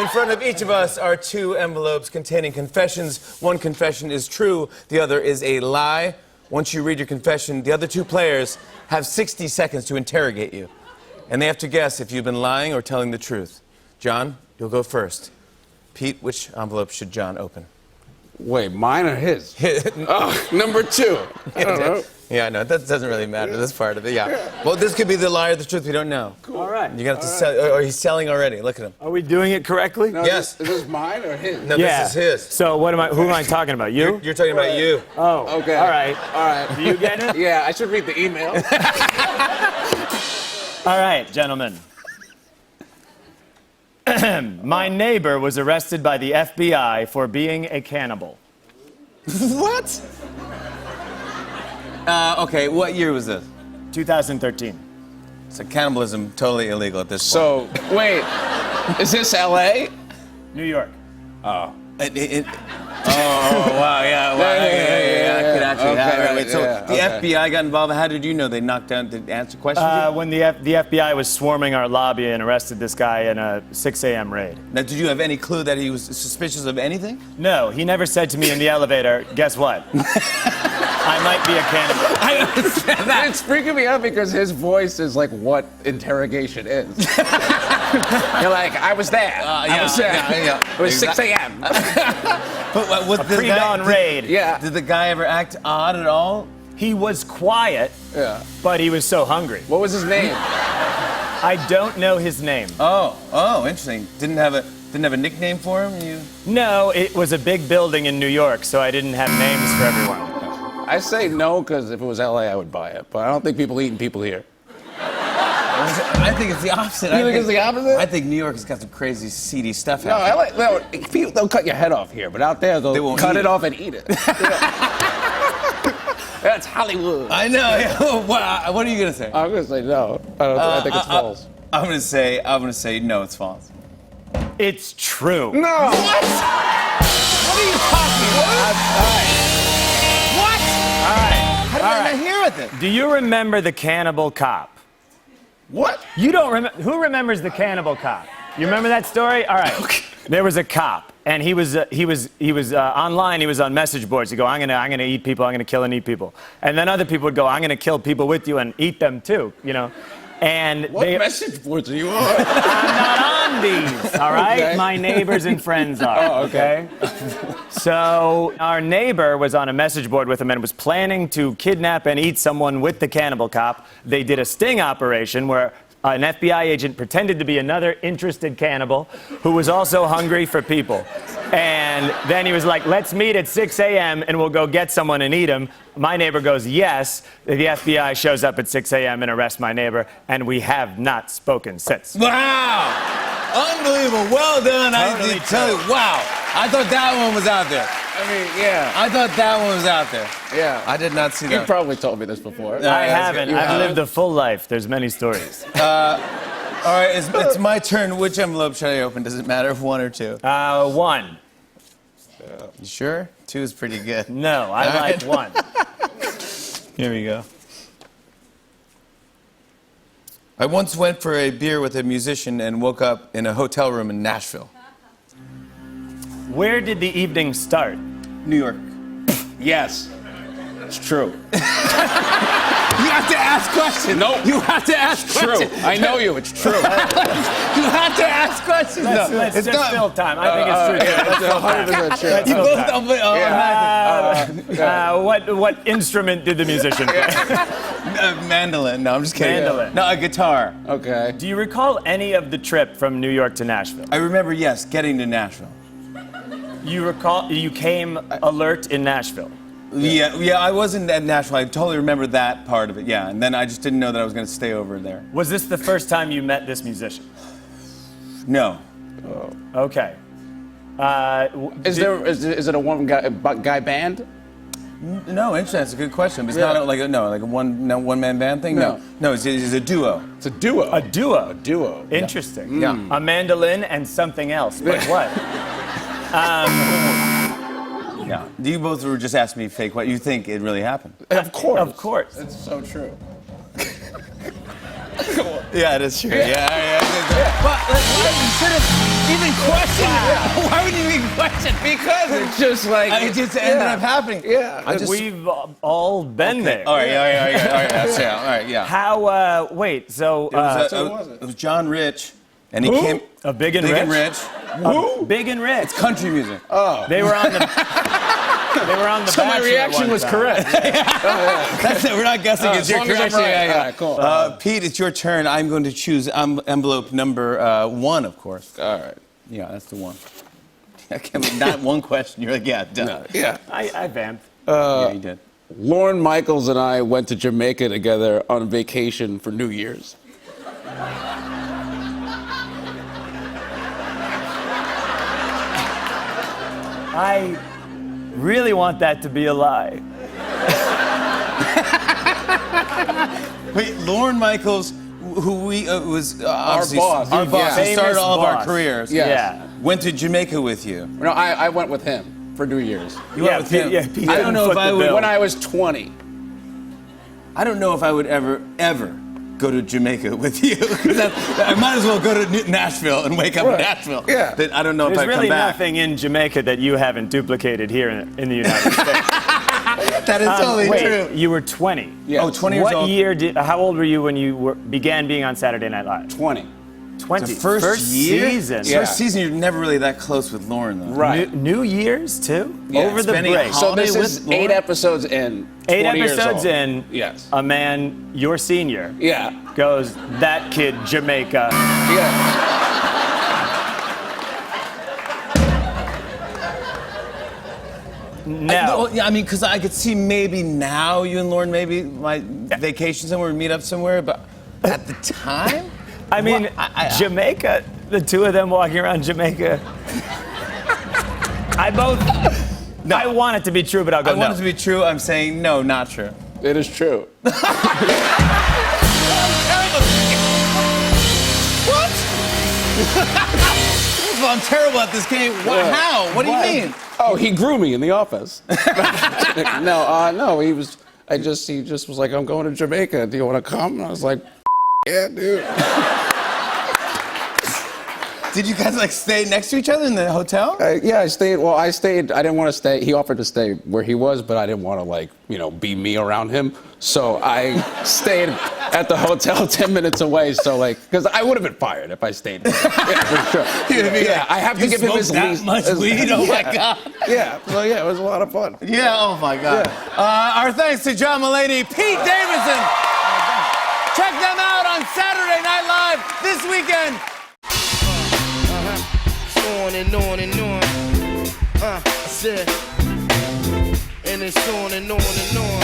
In front of each of us are two envelopes containing confessions. One confession is true, the other is a lie. Once you read your confession, the other two players have 60 seconds to interrogate you. And they have to guess if you've been lying or telling the truth. John, you'll go first. Pete, which envelope should John open? Wait, mine or his? Number 2. I don't know. Yeah, no, that doesn't really matter, this part of it, yeah. Well, this could be the lie or the truth, we don't know. Cool. All right. You're gonna have to sell, or he's selling already, look at him. Are we doing it correctly? No, Yes. Is this mine or his? No, Yeah. this is his. So who am I talking about? You? You're talking about you. Oh, Okay. All right. All right. Do you get it? Yeah, I should read the email. All right, gentlemen. My neighbor was arrested by the FBI for being a cannibal. What? Okay, what year was this? 2013. So cannibalism, totally illegal at this point. So, wait, is this LA? New York. Oh, wow, yeah, wow, yeah, that could actually Okay, happen. Wait, so yeah, the okay. FBI got involved. How did you know they knocked down, did answer questions? When the FBI was swarming our lobby and arrested this guy in a 6 a.m. raid. Now, did you have any clue that he was suspicious of anything? No, he never said to me in the elevator, guess what? I might be a cannibal. I understand that. It's freaking me out because his voice is like what interrogation is. You're like, I was there. I was there. yeah. It was 6 a.m. But was the Pre-dawn raid. Yeah. Did the guy ever act odd at all? He was quiet, Yeah. but he was so hungry. What was his name? I don't know his name. Oh, interesting. Didn't have a nickname for him? You... No, it was a big building in New York, so I didn't have names for everyone. I say no because if it was LA, I would buy it. But I don't think people eating people here. I think it's the opposite. You think it's the opposite? I think New York has got some crazy, seedy stuff No, happening. LA, they'll cut your head off here, but out there, they'll won't cut eat it it. off and eat it. That's Hollywood. I know. Yeah. What are you gonna say? I'm gonna say no. I think it's false. I'm gonna say no. It's false. It's true. No. What? What are you talking about? What? All right. How did I not hear it then? Do you remember the cannibal cop? What? You don't remember? Who remembers the cannibal cop? You remember that story? All right. Okay. There was a cop, and he was online. He was on message boards. He'd go, I'm gonna eat people. I'm gonna kill and eat people. And then other people would go, I'm gonna kill people with you and eat them too. You know. And What message boards are you on? I'm not on these. All right. Okay. My neighbors and friends are. Oh, okay. So our neighbor was on a message board with him and was planning to kidnap and eat someone with the cannibal cop. They did a sting operation where an FBI agent pretended to be another interested cannibal who was also hungry for people. And then he was like, let's meet at 6 a.m. and we'll go get someone and eat him. My neighbor goes, yes. The FBI shows up at 6 a.m. and arrests my neighbor, and we have not spoken since. Wow! Unbelievable. Well done. Totally I tell you, wow. I thought that one was out there. I mean, yeah. I thought that one was out there. Yeah. I did not see You that. probably told me this before. I that's haven't. good. I've lived a full life. There's many stories. All right, it's my turn. Which envelope should I open? Does it matter if one or two? One. You sure? Two is pretty good. No, I like one. Here we go. I once went for a beer with a musician and woke up in a hotel room in Nashville. Where did the evening start? New York. Yes. It's true. You have to ask questions. No. You have to ask True. questions. I know you. It's true. You have to ask questions. Let's it's just not. fill time. I think it's true. Yeah, it's 100% true. You fill both. time. What instrument did the musician play? Mandolin. No, I'm just kidding. Mandolin. No, a guitar. Okay. Do you recall any of the trip from New York to Nashville? I remember, yes, getting to Nashville. You recall you came alert in Nashville? Yeah, I wasn't at Nashville. I totally remember that part of it, yeah. And then I just didn't know that I was going to stay over there. Was this the first time you met this musician? No. Okay. Is it a one guy band? No, interesting. That's a good question. But it's not like a one-man band thing? No. No, it's a duo. It's a duo. A duo. A duo. Interesting. Yeah. A mandolin and something else. But what? Yeah. You both were just asking me fake what you think it really happened. Of course. Of course. It's so true. Yeah, it is true. Yeah. But like, you should have, even even question it? Why would you even question it? Because it's just like It just ended up happening. Yeah. We've all been there. All right, all right, yeah. How? Wait. So It was John Rich, and he came. Big and Big Rich. and Rich. Who? Big and Rich. Country music. They were on the. They were on the. So my Bachelor reaction one was time. correct. That's it. We're not guessing. It's as your long as correct. I'm right. Yeah. All right, cool. Pete, it's your turn. I'm going to choose envelope number 1, of course. All right. Yeah, that's the one. Not one question. You're like, yeah, done. Yeah. I vamped. Yeah, you did. Lorne Michaels and I went to Jamaica together on vacation for New Year's. I really want that to be a lie. Wait, Lorne Michaels, who we was obviously boss. our boss, Yeah. who started Famous all of our boss. careers. Yeah. Yeah. Went to Jamaica with you. No, I went with him for New Year's. You went with him. Yeah, Pete I don't didn't know if foot I the would. bill. When I was 20. I don't know if I would ever go to Jamaica with you. 'Cause I might as well go to Nashville and wake up in Right. Nashville. Yeah. That I don't know if There's I'd really come back. nothing in Jamaica that you haven't duplicated here in the United States. That is totally Wait, true. you were 20. Yes. Oh, 20 years What old. year did? How old were you when you began being on Saturday Night Live? 20. 20. The first year? season. Yeah. First season, you're never really that close with Lauren, though. Right. New Year's too. Yeah. Over the Spending break. a So this Holiday is with 8 Lorne? episodes in. 8 20 years episodes old. in. Yes. A man, your senior, Yeah. goes, that kid, Jamaica. Yeah. No. Yeah, I mean, because I could see maybe now you and Lauren maybe might vacation somewhere, meet up somewhere, but at the time, I mean, What? Jamaica, the two of them walking around Jamaica. I want it to be true, but I'll go I want no. it to be true. I'm saying no, not true. It is true. What? I'm terrible at this game. Yeah. How? What do you mean? Oh, he grew me in the office. No, he just was like, I'm going to Jamaica. Do you want to come? And I was like, yeah, dude. Did you guys like stay next to each other in the hotel? Yeah, I stayed. Well, I stayed. I didn't want to stay. He offered to stay where he was, but I didn't want to, be me around him. So I stayed at the hotel 10 minutes away. So, because I would have been fired if I stayed. Yeah, for sure. Yeah, I have to give him his that least. much weed? Oh my God. Yeah. So yeah, it was a lot of fun. Yeah. Oh my God. Our thanks to John Mulaney, Pete Davidson. Check them out on Saturday Night Live this weekend. On and on and on. I said, and it's on and on and on.